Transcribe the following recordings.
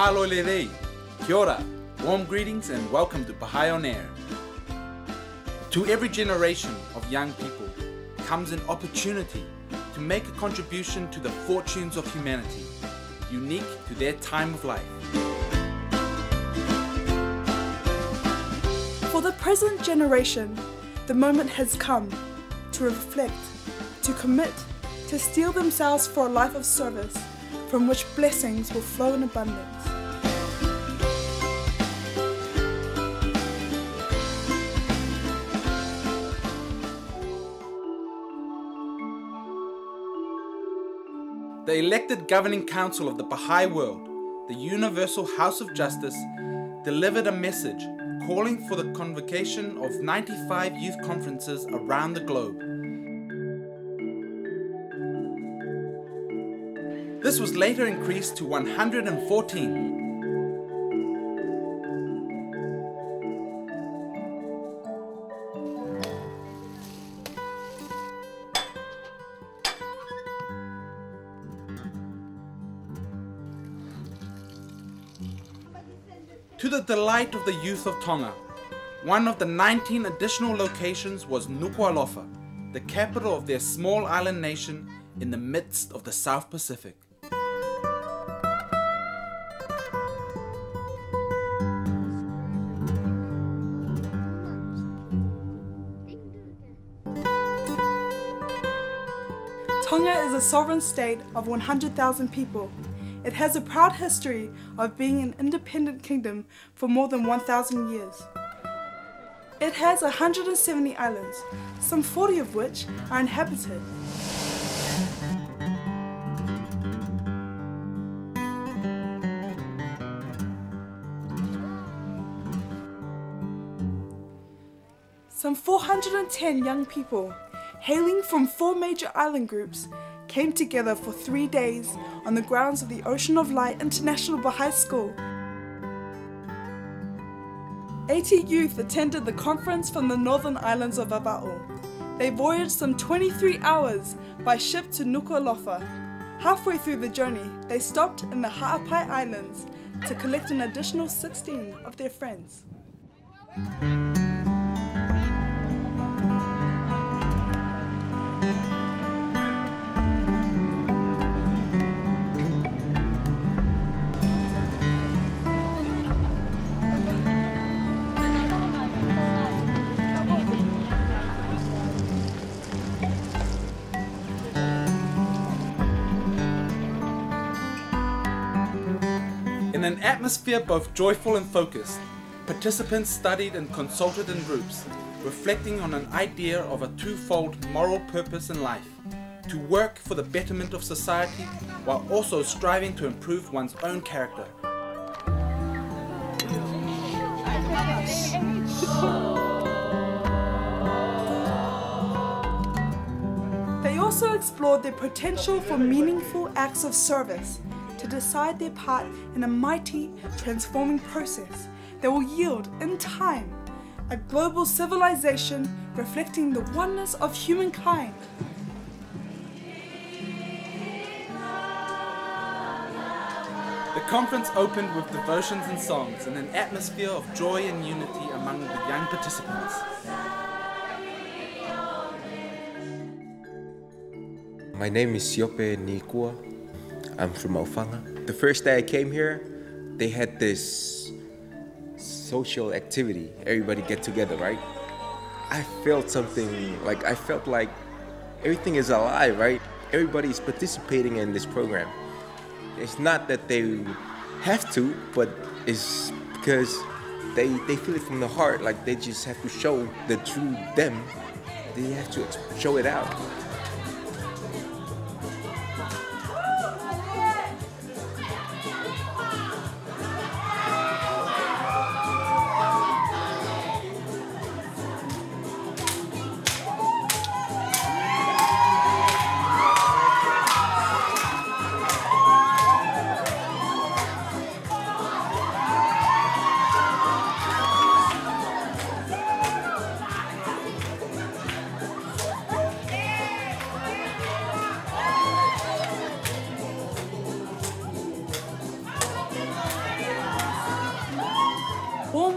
Mahalo, kia ora, warm greetings and welcome to Baha'i on Air. To every generation of young people comes an opportunity to make a contribution to the fortunes of humanity, unique to their time of life. For the present generation, the moment has come to reflect, to commit, to steel themselves for a life of service from which blessings will flow in abundance. The elected governing council of the Baha'i world, the Universal House of Justice, delivered a message calling for the convocation of 95 youth conferences around the globe. This was later increased to 114. To the delight of the youth of Tonga, one of the 19 additional locations was Nuku'alofa, the capital of their small island nation in the midst of the South Pacific. Tonga is a sovereign state of 100,000 people. It has a proud history of being an independent kingdom for more than 1,000 years. It has 170 islands, some 40 of which are inhabited. Some 410 young people, hailing from 4 major island groups, came together for 3 days on the grounds of the Ocean of Light International Baha'i School. 80 youth attended the conference from the northern islands of Bahá'í. They voyaged some 23 hours by ship to Nuku'alofa. Halfway through the journey, they stopped in the Baha'i Islands to collect an additional 16 of their friends. In an atmosphere both joyful and focused, participants studied and consulted in groups, reflecting on an idea of a twofold moral purpose in life: to work for the betterment of society while also striving to improve one's own character. They also explored their potential for meaningful acts of service, to decide their part in a mighty, transforming process that will yield, in time, a global civilization reflecting the oneness of humankind. The conference opened with devotions and songs in an atmosphere of joy and unity among the young participants. My name is Siope Nikua. I'm from Aufanga. The first day I came here, they had this social activity. Everybody get together, right? I felt something, I felt like everything is alive, right? Everybody is participating in this program. It's not that they have to, but it's because they feel it from the heart, like they just have to show the true them. They have to show it out.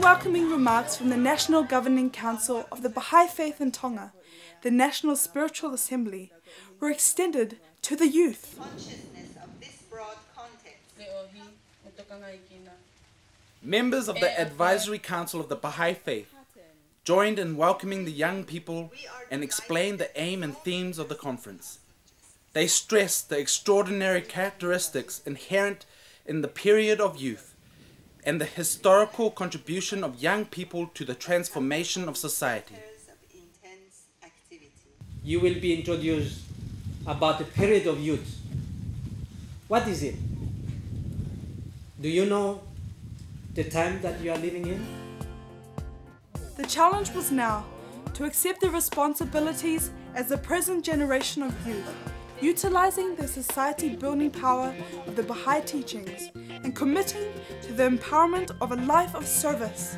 welcoming remarks from the National Governing Council of the Baha'i Faith in Tonga, the National Spiritual Assembly, were extended to the youth. Consciousness of this broad context. Members of the Advisory Council of the Baha'i Faith joined in welcoming the young people and explained the aim and themes of the conference. They stressed the extraordinary characteristics inherent in the period of youth and the historical contribution of young people to the transformation of society. You will be introduced about the period of youth. What is it? Do you know the time that you are living in? The challenge was now to accept the responsibilities as the present generation of youth, utilizing the society-building power of the Baha'i teachings and committing to the empowerment of a life of service.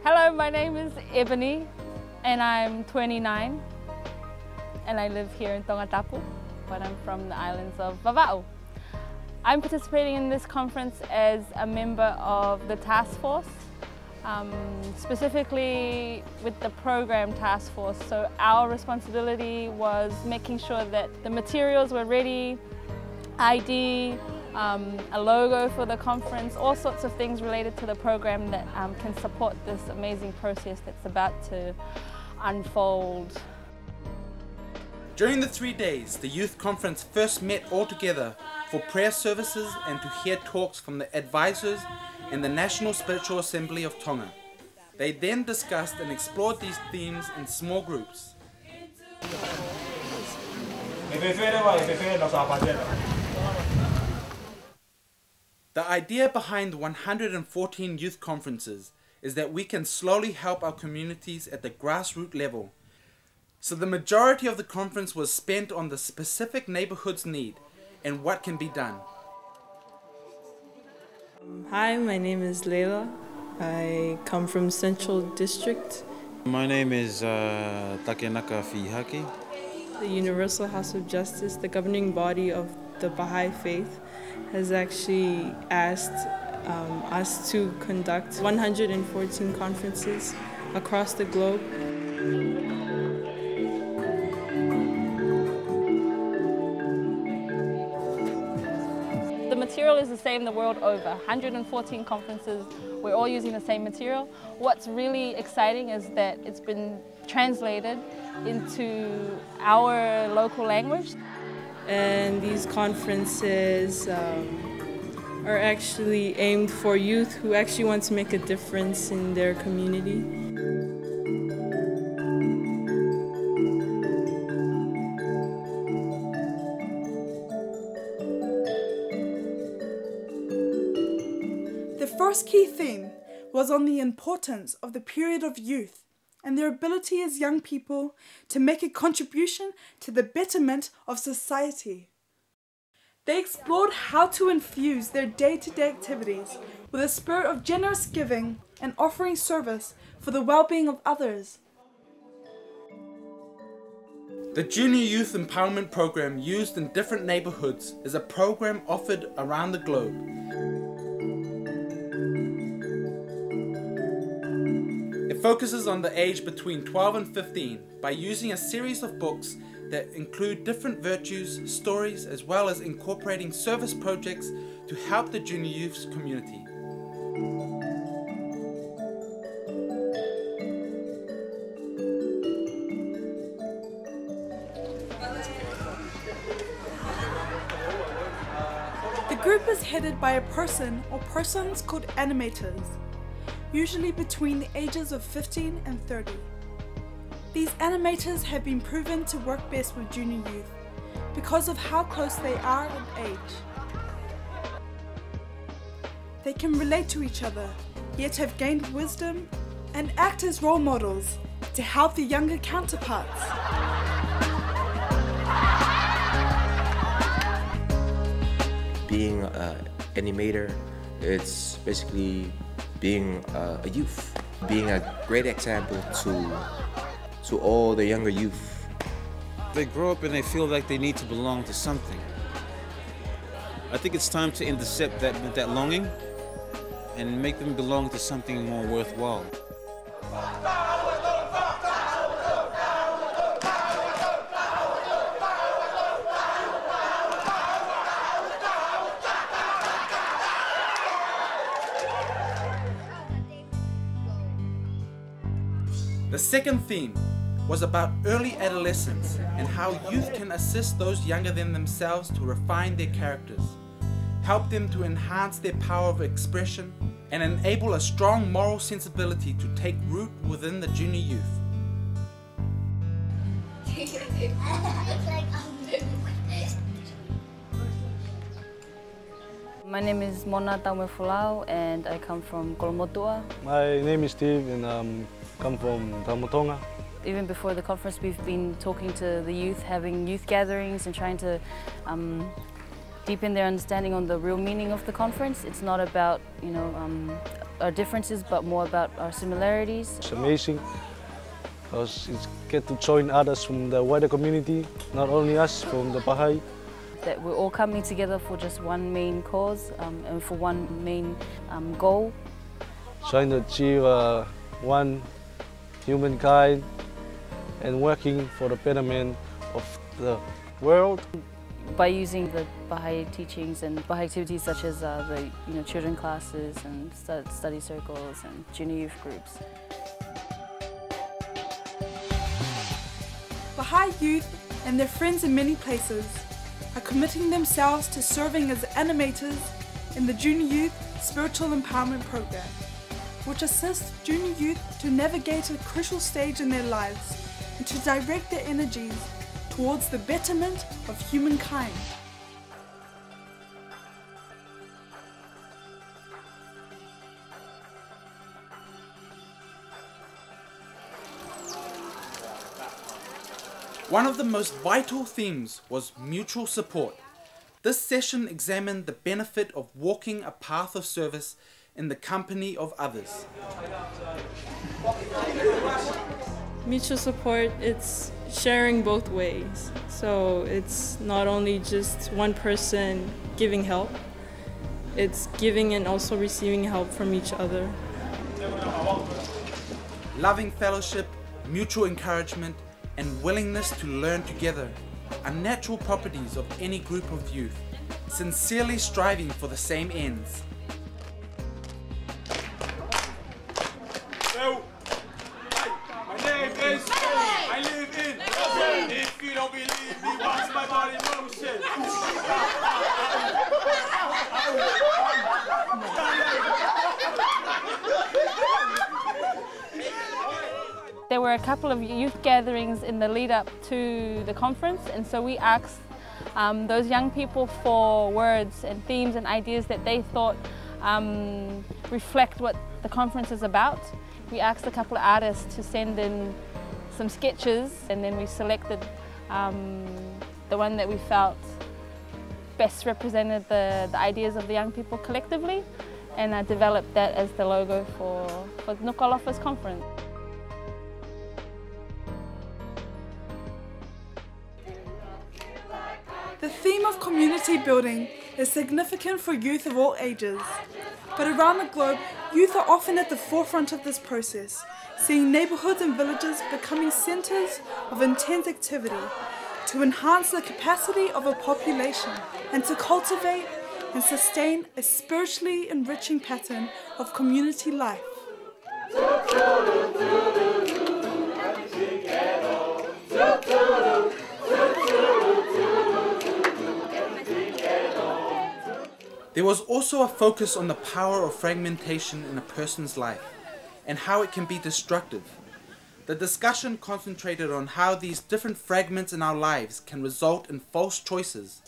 Hello, my name is Ebony and I'm 29 and I live here in Tonga, but I'm from the islands of Bahá'í. I'm participating in this conference as a member of the task force, specifically with the program task force. So our responsibility was making sure that the materials were ready, ID, a logo for the conference, all sorts of things related to the program that can support this amazing process that's about to unfold. During the 3 days, the youth conference first met all together for prayer services and to hear talks from the advisors and the National Spiritual Assembly of Tonga. They then discussed and explored these themes in small groups. The idea behind 114 youth conferences is that we can slowly help our communities at the grassroots level. So the majority of the conference was spent on the specific neighborhood's need and what can be done. Hi, my name is Leila. I come from Central District. My name is Takenaka Fihaki. The Universal House of Justice, the governing body of the Baha'i Faith, has actually asked us to conduct 114 conferences across the globe. The material is the same the world over, 114 conferences, we're all using the same material. What's really exciting is that it's been translated into our local language. And these conferences are actually aimed for youth who actually want to make a difference in their community. The first key theme was on the importance of the period of youth and their ability as young people to make a contribution to the betterment of society. They explored how to infuse their day-to-day activities with a spirit of generous giving and offering service for the well-being of others. The Junior Youth Empowerment Program used in different neighborhoods is a program offered around the globe. It focuses on the age between 12 and 15 by using a series of books that include different virtues, stories, as well as incorporating service projects to help the junior youth community. The group is headed by a person or persons called animators, usually between the ages of 15 and 30. These animators have been proven to work best with junior youth because of how close they are in age. They can relate to each other, yet have gained wisdom and act as role models to help their younger counterparts. Being an animator, it's basically being a youth, being a great example to all the younger youth. They grow up and they feel like they need to belong to something. I think it's time to intercept that longing and make them belong to something more worthwhile. The second theme was about early adolescence and how youth can assist those younger than themselves to refine their characters, help them to enhance their power of expression, and enable a strong moral sensibility to take root within the junior youth. My name is Mona Taumefulau and I come from Kolomotua. My name is Steve and I come from Tonga. Even before the conference we've been talking to the youth, having youth gatherings and trying to deepen their understanding on the real meaning of the conference. It's not about, our differences, but more about our similarities. It's amazing because it's get to join others from the wider community, not only us from the Baha'i. That we're all coming together for just one main cause and for one main goal. Trying to achieve one humankind and working for the betterment of the world. By using the Baha'i teachings and Baha'i activities such as the children classes and study circles and junior youth groups. Baha'i youth and their friends in many places are committing themselves to serving as animators in the Junior Youth Spiritual Empowerment Program, which assists junior youth to navigate a crucial stage in their lives and to direct their energies towards the betterment of humankind. One of the most vital themes was mutual support. This session examined the benefit of walking a path of service in the company of others. Mutual support, it's sharing both ways. So it's not only just one person giving help, it's giving and also receiving help from each other. Loving fellowship, mutual encouragement, and willingness to learn together are natural properties of any group of youth, sincerely striving for the same ends. So, my name is, I live in, if you don't believe me, watch my body motion. There were a couple of youth gatherings in the lead up to the conference, and so we asked those young people for words and themes and ideas that they thought reflect what the conference is about. We asked a couple of artists to send in some sketches, and then we selected the one that we felt best represented the ideas of the young people collectively, and developed that as the logo for Nuku'alofa's conference. The theme of community building is significant for youth of all ages, but around the globe, youth are often at the forefront of this process, seeing neighbourhoods and villages becoming centres of intense activity to enhance the capacity of a population and to cultivate and sustain a spiritually enriching pattern of community life. There was also a focus on the power of fragmentation in a person's life and how it can be destructive. The discussion concentrated on how these different fragments in our lives can result in false choices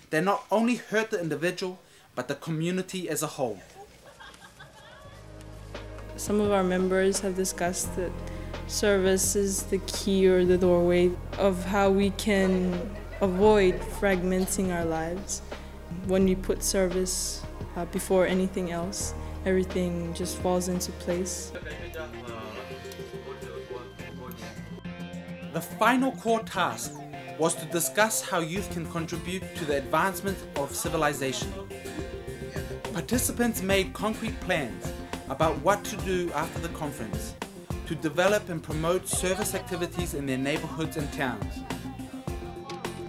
that not only hurt the individual, but the community as a whole. Some of our members have discussed that service is the key or the doorway of how we can avoid fragmenting our lives. When we put service before anything else, everything just falls into place. The final core task was to discuss how youth can contribute to the advancement of civilization. Participants made concrete plans about what to do after the conference to develop and promote service activities in their neighborhoods and towns.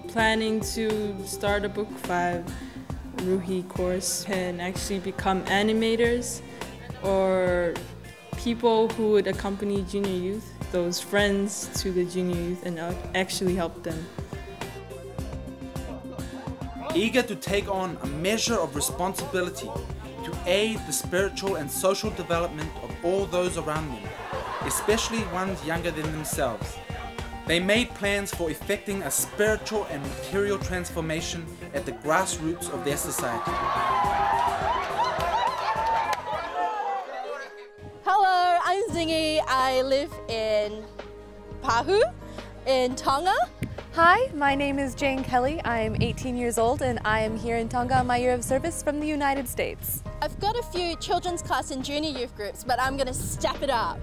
Planning to start a Book 5 Ruhi course and actually become animators or people who would accompany junior youth, those friends to the junior youth, and actually help them. Eager to take on a measure of responsibility to aid the spiritual and social development of all those around them, especially ones younger than themselves. They made plans for effecting a spiritual and material transformation at the grassroots of their society. Hello, I'm Zingy. I live in Pahu in Tonga. Hi, my name is Jane Kelly. I'm 18 years old and I am here in Tonga on my year of service from the United States. I've got a few children's class and junior youth groups, but I'm going to step it up.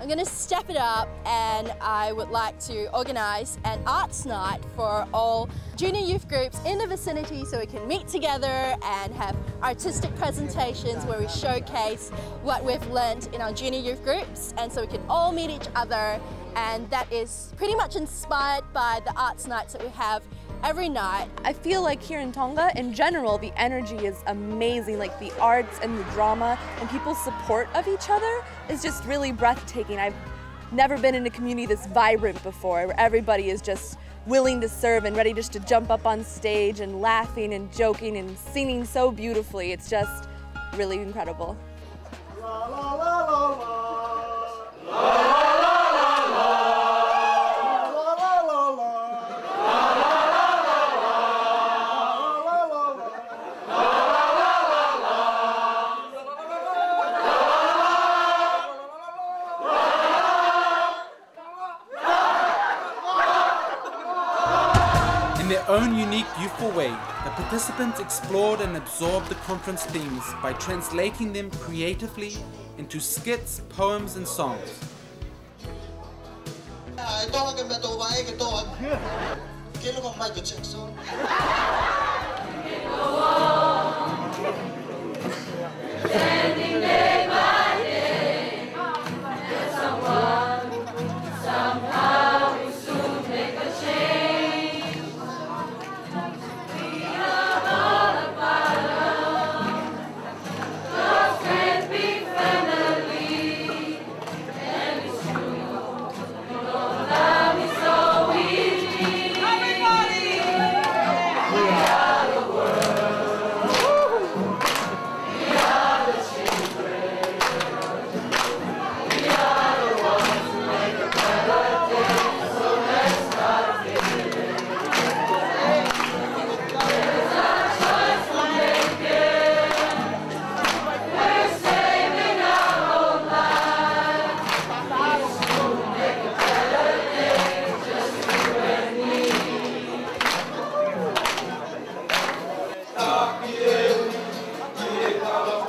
I'm going to step it up and I would like to organise an arts night for all junior youth groups in the vicinity so we can meet together and have artistic presentations where we showcase what we've learned in our junior youth groups, and so we can all meet each other, and that is pretty much inspired by the arts nights that we have every night. I feel like here in Tonga, in general, the energy is amazing. Like the arts and the drama and people's support of each other is just really breathtaking. I've never been in a community this vibrant before, where everybody is just willing to serve and ready just to jump up on stage and laughing and joking and singing so beautifully. It's just really incredible. La, la, la, la, la. La. In their own unique, youthful way, the participants explored and absorbed the conference themes by translating them creatively into skits, poems, and songs.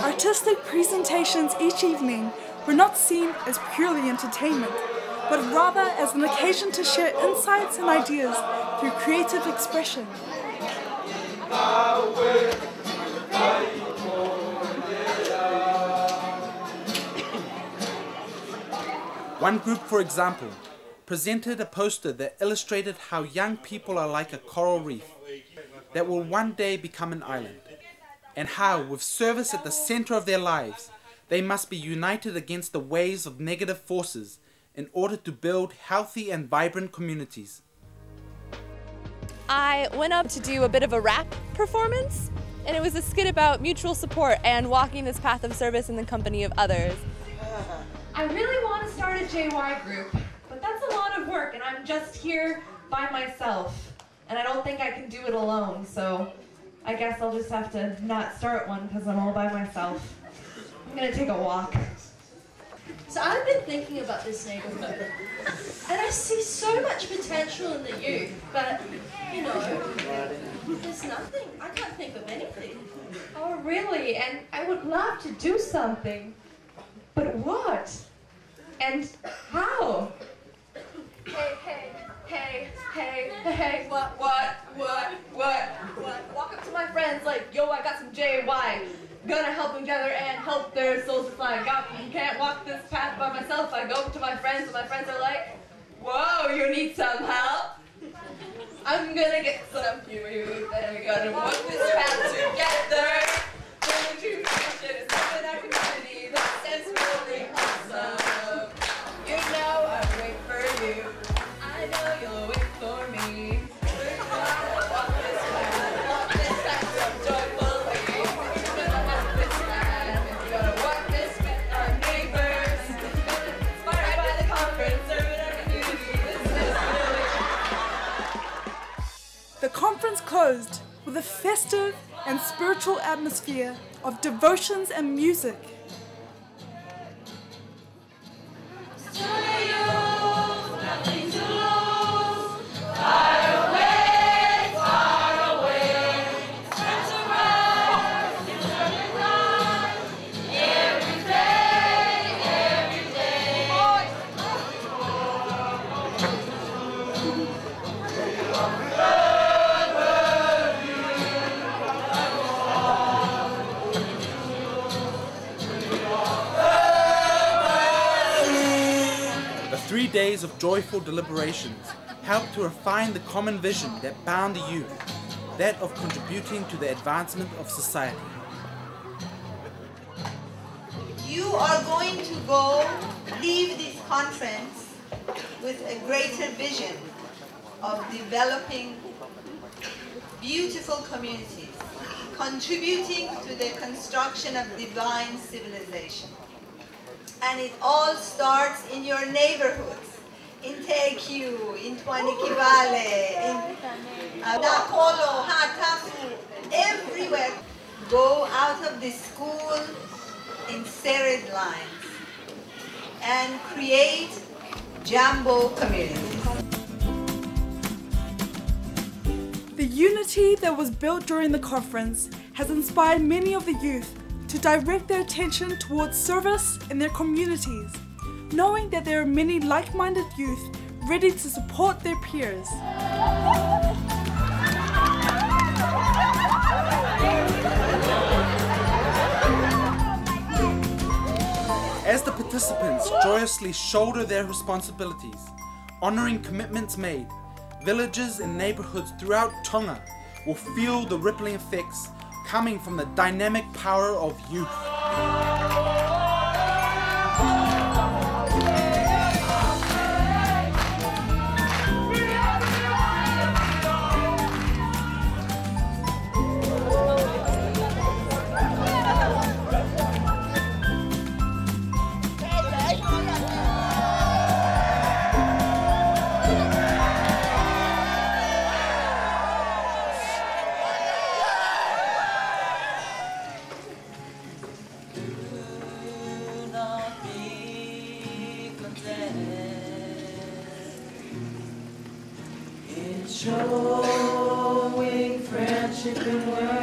Artistic presentations each evening were not seen as purely entertainment, but rather as an occasion to share insights and ideas through creative expression. One group, for example, presented a poster that illustrated how young people are like a coral reef that will one day become an island, and how, with service at the center of their lives, they must be united against the waves of negative forces in order to build healthy and vibrant communities. I went up to do a bit of a rap performance, and it was a skit about mutual support and walking this path of service in the company of others. I really want to start a JY group, that's a lot of work, and I'm just here by myself, and I don't think I can do it alone, so I guess I'll just have to not start one because I'm all by myself. I'm gonna take a walk. So I've been thinking about this neighborhood, and I see so much potential in the youth, but, you know, there's nothing. I can't think of anything. Oh, really? And I would love to do something. But what? And how? Hey, what? Walk up to my friends like, yo, I got some JY. Gonna help them gather and help their souls to fly. Can't walk this path by myself. I go to my friends, and my friends are like, whoa, you need some help? I'm gonna get some youth, and we're gonna walk this path together. Going to fashion is something our community that is really awesome. You know I wait for you. I know you'll wait for me. We're gonna walk this path so joyfully. We're gonna have this time, and we're gonna walk this with our neighbors. Inspired by the conference, serving our community. This is really. The conference closed with a festive and spiritual atmosphere of devotions and music. The 3 days of joyful deliberations helped to refine the common vision that bound the youth, that of contributing to the advancement of society. You are going to leave this conference with a greater vision of developing beautiful communities, contributing to the construction of divine civilization. And it all starts in your neighborhoods, in Tekiu, in Tuanikivale, in Nakolo, Hatafu, everywhere. Go out of the school in serried lines and create jumbo communities. The unity that was built during the conference has inspired many of the youth to direct their attention towards service in their communities, knowing that there are many like-minded youth ready to support their peers. As the participants joyously shoulder their responsibilities, honoring commitments made, villages and neighborhoods throughout Tonga will feel the rippling effects coming from the dynamic power of youth. Showing friendship and work.